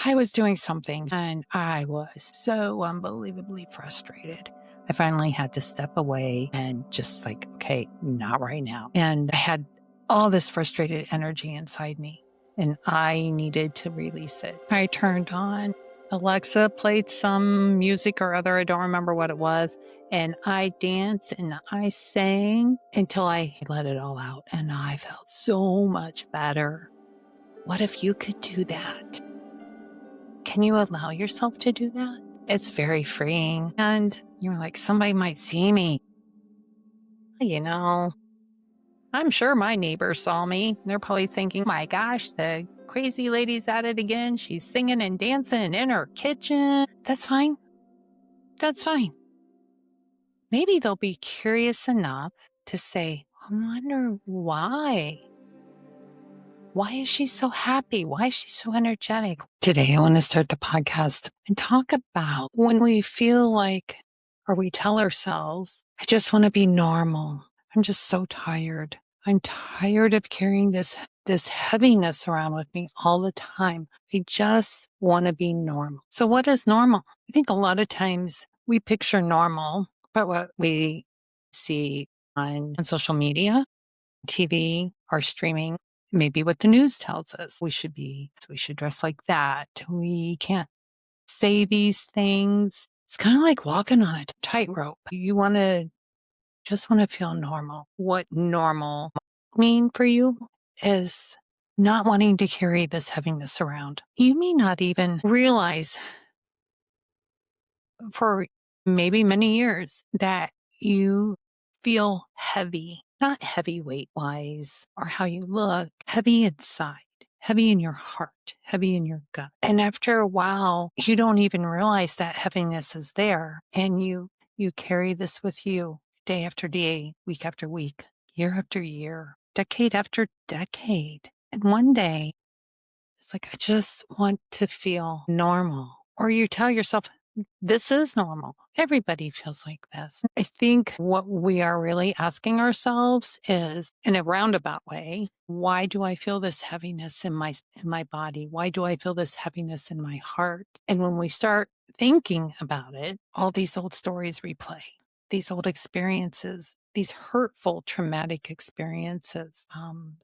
I was doing something and I was so unbelievably frustrated. I finally had to step away and just like, okay, not right now. And I had all this frustrated energy inside me and I needed to release it. I turned on Alexa, played some music or other. I don't remember what it was. And I danced and I sang until I let it all out. And I felt so much better. What if you could do that? Can you allow yourself to do that? It's very freeing. And you're like, somebody might see me. You know, I'm sure my neighbors saw me. They're probably thinking, my gosh, the crazy lady's at it again. She's singing and dancing in her kitchen. That's fine. That's fine. Maybe they'll be curious enough to say, I wonder why. Why is she so happy? Why is she so energetic? Today, I want to start the podcast and talk about when we feel like, or we tell ourselves, I just want to be normal. I'm just so tired. I'm tired of carrying this heaviness around with me all the time. I just want to be normal. So what is normal? I think a lot of times we picture normal, but what we see on social media, TV, or streaming, maybe what the news tells us we should dress like that. We can't say these things. It's kind of like walking on a tightrope. You just want to feel normal. What normal mean for you is not wanting to carry this heaviness around. You may not even realize for maybe many years that you feel heavy, not heavy weight wise or how you look, heavy inside, heavy in your heart, heavy in your gut. And after a while, you don't even realize that heaviness is there. And you carry this with you day after day, week after week, year after year, decade after decade. And one day it's like, I just want to feel normal. Or you tell yourself, this is normal. Everybody feels like this. I think what we are really asking ourselves is, in a roundabout way, why do I feel this heaviness in my body? Why do I feel this heaviness in my heart? And when we start thinking about it, all these old stories replay, these old experiences, these hurtful, traumatic experiences.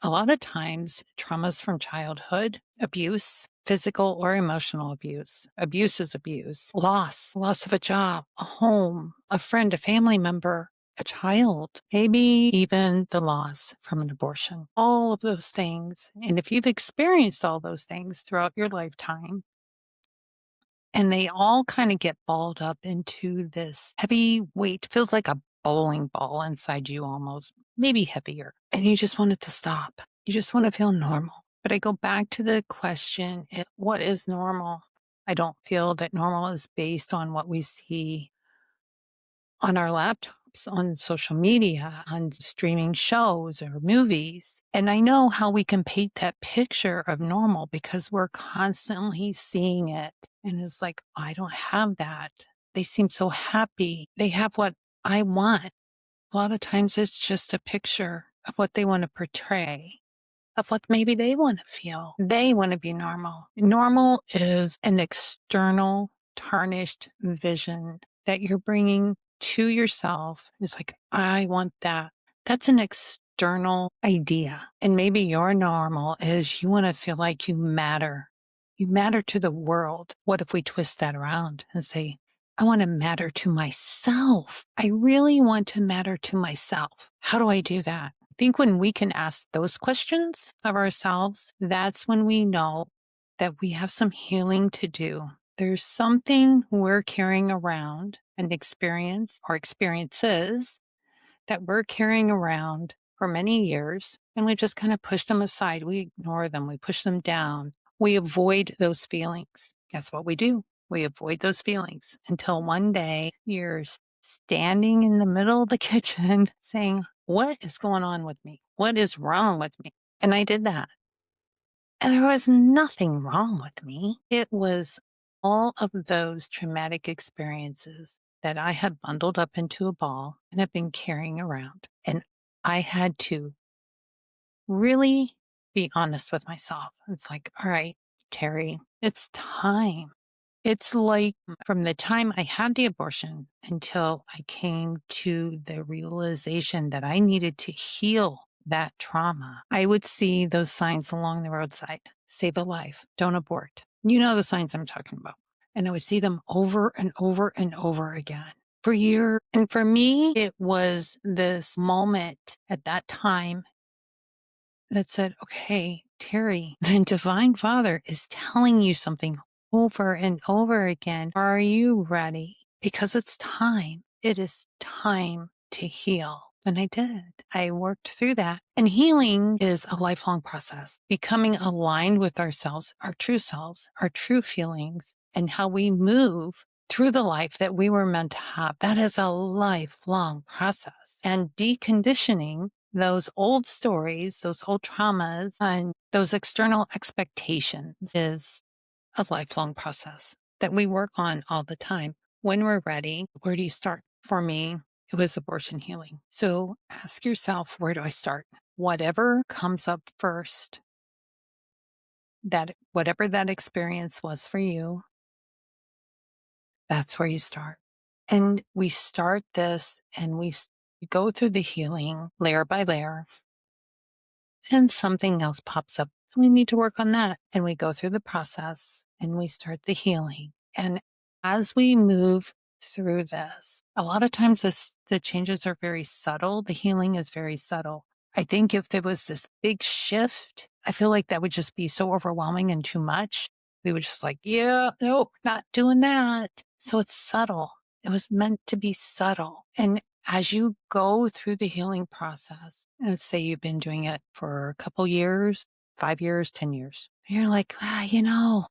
A lot of times, traumas from childhood, abuse, physical or emotional abuse. Abuse is abuse. Loss of a job, a home, a friend, a family member, a child, maybe even the loss from an abortion. All of those things. And if you've experienced all those things throughout your lifetime, and they all kind of get balled up into this heavy weight, feels like a bowling ball inside you almost, maybe heavier. And you just want it to stop. You just want to feel normal. But I go back to the question, what is normal? I don't feel that normal is based on what we see on our laptops, on social media, on streaming shows or movies. And I know how we can paint that picture of normal because we're constantly seeing it. And it's like, I don't have that. They seem so happy. They have what I want. A lot of times it's just a picture of what they want to portray, of what maybe they want to feel. They want to be normal. Normal is an external, tarnished vision that you're bringing to yourself. It's like, I want that. That's an external idea. And maybe your normal is you want to feel like you matter. You matter to the world. What if we twist that around and say, I want to matter to myself. I really want to matter to myself. How do I do that? I think when we can ask those questions of ourselves, that's when we know that we have some healing to do. There's something we're carrying around, an experience or experiences that we're carrying around for many years, and we just kind of push them aside. We ignore them. We push them down. We avoid those feelings. That's what we do. We avoid those feelings until one day you're standing in the middle of the kitchen saying, what is going on with me? What is wrong with me? And I did that. And there was nothing wrong with me. It was all of those traumatic experiences that I had bundled up into a ball and have been carrying around. And I had to really be honest with myself. It's like, all right, Terry, It's time. It's like from the time I had the abortion until I came to the realization that I needed to heal that trauma, I would see those signs along the roadside: save a life, don't abort. You know the signs I'm talking about. And I would see them over and over and over again for years. And for me, it was this moment at that time that said, okay, Terry, the divine father is telling you something over and over again. Are you ready? Because it's time. It is time to heal. And I did. I worked through that. And healing is a lifelong process, becoming aligned with ourselves, our true selves, our true feelings, and how we move through the life that we were meant to have. That is a lifelong process. And deconditioning those old stories, those old traumas, and those external expectations is a lifelong process that we work on all the time. When we're ready, where do you start? For me, it was abortion healing. So ask yourself, where do I start? Whatever comes up first, that whatever that experience was for you, that's where you start. And we start this and we go through the healing layer by layer, and something else pops up. We need to work on that. And we go through the process and we start the healing. And as we move through this, a lot of times the changes are very subtle. The healing is very subtle. I think if there was this big shift, I feel like that would just be so overwhelming and too much. We would just like, yeah, nope, not doing that. So it's subtle. It was meant to be subtle. And as you go through the healing process, let's say you've been doing it for a couple years, 5 years, 10 years, you're like,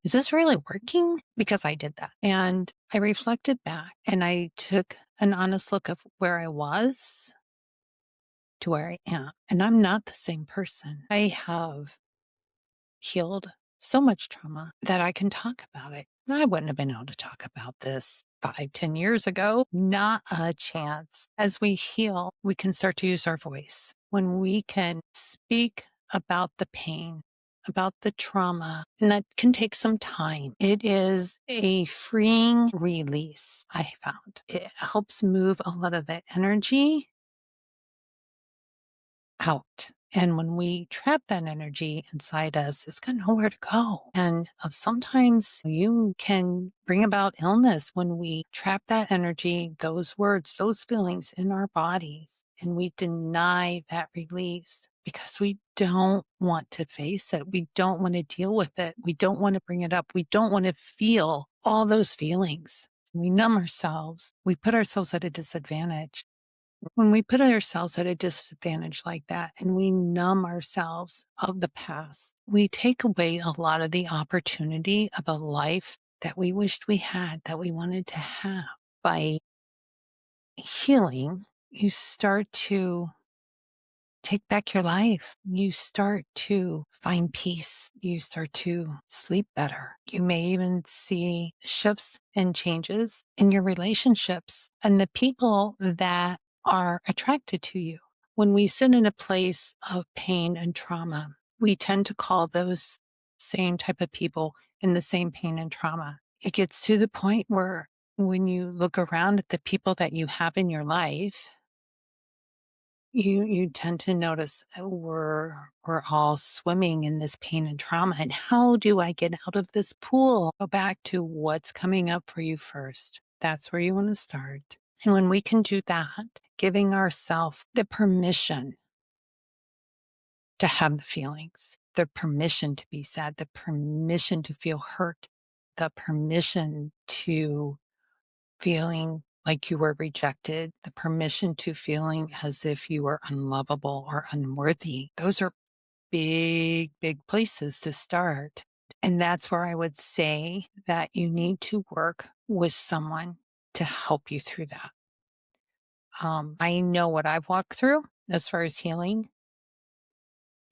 is this really working? Because I did that. And I reflected back and I took an honest look of where I was to where I am. And I'm not the same person. I have healed so much trauma that I can talk about it. I wouldn't have been able to talk about this 5, 10 years ago. Not a chance. As we heal, we can start to use our voice. When we can speak about the pain, about the trauma, and that can take some time. It is a freeing release, I found. It helps move a lot of that energy out. And when we trap that energy inside us, it's got nowhere to go. And sometimes you can bring about illness when we trap that energy, those words, those feelings in our bodies, and we deny that release because we don't want to face it. We don't want to deal with it. We don't want to bring it up. We don't want to feel all those feelings. We numb ourselves. We put ourselves at a disadvantage. When we put ourselves at a disadvantage like that and we numb ourselves of the past, we take away a lot of the opportunity of a life that we wished we had, that we wanted to have. By healing, you start to take back your life. You start to find peace. You start to sleep better. You may even see shifts and changes in your relationships and the people that are attracted to you. When we sit in a place of pain and trauma, we tend to call those same type of people in the same pain and trauma. It gets to the point where when you look around at the people that you have in your life, you tend to notice we're all swimming in this pain and trauma. And how do I get out of this pool? Go back to what's coming up for you first. That's where you want to start. And when we can do that, giving ourselves the permission to have the feelings, the permission to be sad, the permission to feel hurt, the permission to feeling like you were rejected, the permission to feeling as if you were unlovable or unworthy. Those are big, big places to start. And that's where I would say that you need to work with someone to help you through that. I know what I've walked through as far as healing,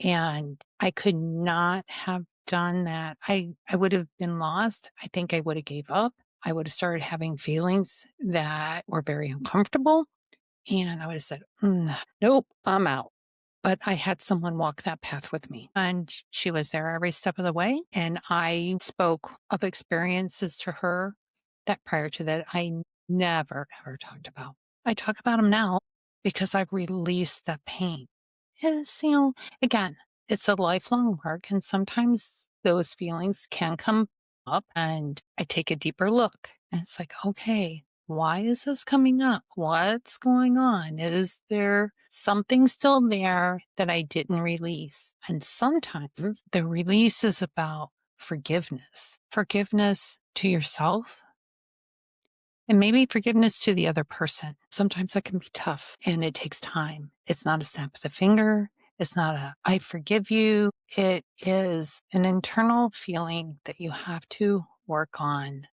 and I could not have done that. I would have been lost. I think I would have gave up. I would have started having feelings that were very uncomfortable. And I would have said, nope, I'm out. but I had someone walk that path with me, and she was there every step of the way, and I spoke of experiences to her that prior to that I never, ever talked about. I talk about them now because I've released the pain. It's, again, it's a lifelong work, and sometimes those feelings can come up, and I take a deeper look, and it's like, okay, why is this coming up? What's going on? Is there something still there that I didn't release? And sometimes the release is about forgiveness to yourself, and maybe forgiveness to the other person. Sometimes that can be tough and it takes time. It's not a snap of the finger. It's not a, I forgive you. It is an internal feeling that you have to work on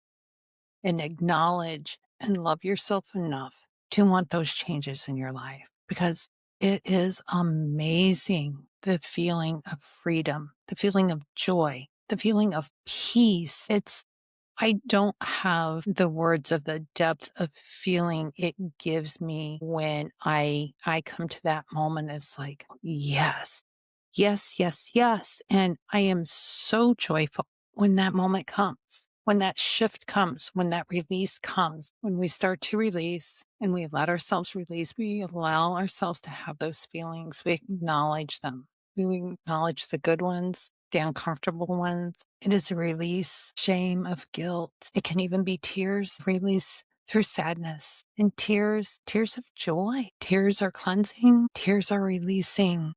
and acknowledge and love yourself enough to want those changes in your life, because it is amazing, the feeling of freedom, the feeling of joy, the feeling of peace. I don't have the words of the depth of feeling it gives me when I come to that moment. It's like, yes, yes, yes, yes. And I am so joyful when that moment comes, when that shift comes, when that release comes, when we start to release and we let ourselves release, we allow ourselves to have those feelings. We acknowledge them. We acknowledge the good ones, the uncomfortable ones. It is a release, shame, of guilt. It can even be tears, release through sadness, and tears of joy. Tears are cleansing, tears are releasing.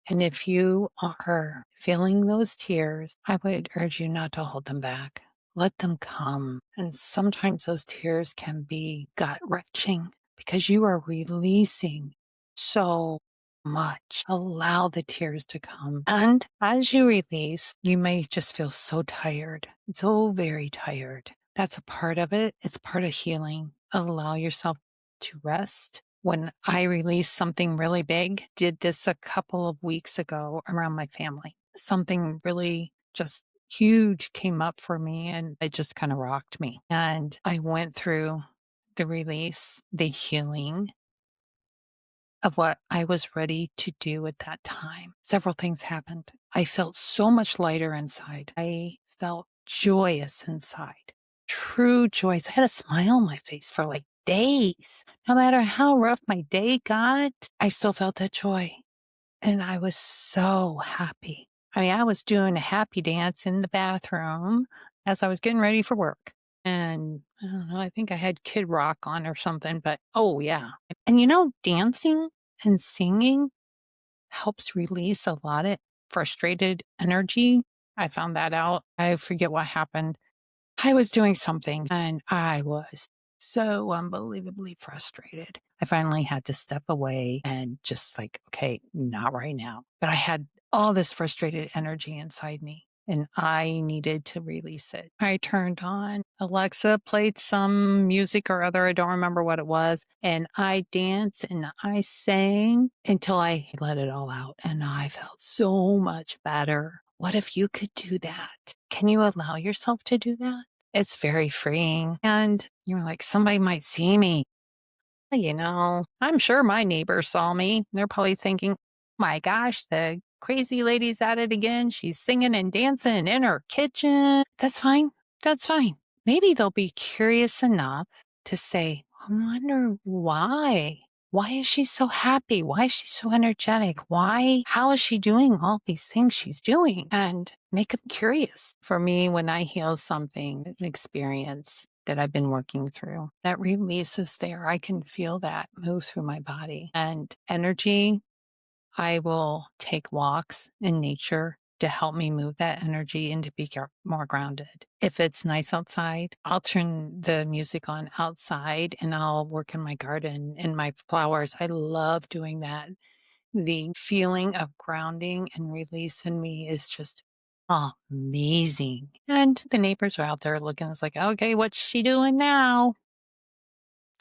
And if you are feeling those tears, I would urge you not to hold them back. Let them come. And sometimes those tears can be gut wrenching because you are releasing so much. Allow the tears to come. And as you release, you may just feel so tired, so very tired. That's a part of it. It's part of healing. Allow yourself to rest. When I released something really big, did this a couple of weeks ago around my family. Something really just huge came up for me and it just kind of rocked me. And I went through the release, the healing of what I was ready to do at that time. Several things happened. I felt so much lighter inside. I felt joyous inside, true joy. I had a smile on my face for like days. No matter how rough my day got, I still felt that joy. And I was so happy. I mean, I was doing a happy dance in the bathroom as I was getting ready for work. And I don't know, I think I had Kid Rock on or something, but oh, yeah. And dancing and singing helps release a lot of frustrated energy. I found that out. I forget what happened. I was doing something and I was so unbelievably frustrated. I finally had to step away and just like, okay, not right now. But I had all this frustrated energy inside me and I needed to release it. I turned on Alexa, played some music or other. I don't remember what it was. And I danced and I sang until I let it all out. And I felt so much better. What if you could do that? Can you allow yourself to do that? It's very freeing. And you're like, somebody might see me. I'm sure my neighbors saw me. They're probably thinking, my gosh, the crazy lady's at it again. She's singing and dancing in her kitchen. That's fine. That's fine. Maybe they'll be curious enough to say, I wonder why. Why is she so happy? Why is she so energetic? How is she doing all these things she's doing? And make them curious. For me, when I heal something, an experience that I've been working through, that release is there. I can feel that move through my body and energy. I will take walks in nature to help me move that energy and to be more grounded. If it's nice outside, I'll turn the music on outside and I'll work in my garden and my flowers. I love doing that. The feeling of grounding and release in me is just amazing. And the neighbors are out there looking, it's like, okay, what's she doing now?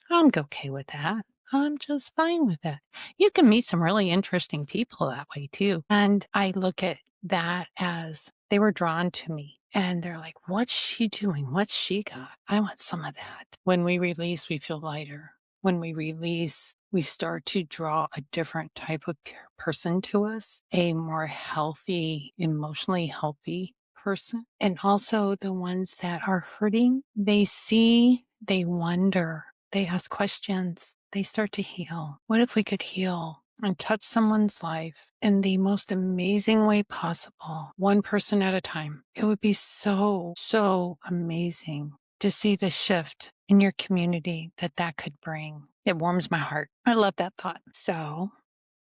I'm okay with that. I'm just fine with that. You can meet some really interesting people that way too. And I look at that as they were drawn to me and they're like, what's she doing? What's she got? I want some of that. When we release, we feel lighter. When we release, we start to draw a different type of person to us, a more healthy, emotionally healthy person. And also the ones that are hurting, they see, they wonder, they ask questions, they start to heal. What if we could heal and touch someone's life in the most amazing way possible, one person at a time? It would be so, so amazing to see the shift in your community that that could bring. It warms my heart. I love that thought. So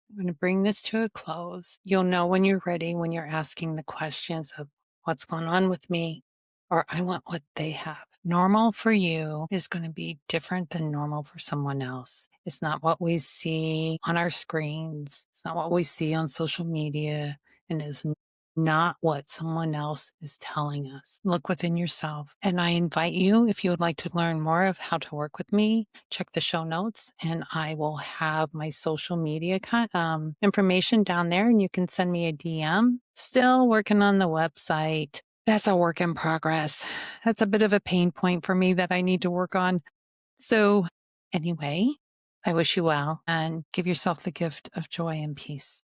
I'm going to bring this to a close. You'll know when you're ready, when you're asking the questions of what's going on with me, or I want what they have. Normal for you is going to be different than normal for someone else. It's not what we see on our screens. It's not what we see on social media, and is not what someone else is telling us. Look within yourself. And I invite you, if you would like to learn more of how to work with me, check the show notes and I will have my social media information down there and you can send me a DM. Still working on the website. That's a work in progress. That's a bit of a pain point for me that I need to work on. So, anyway, I wish you well and give yourself the gift of joy and peace.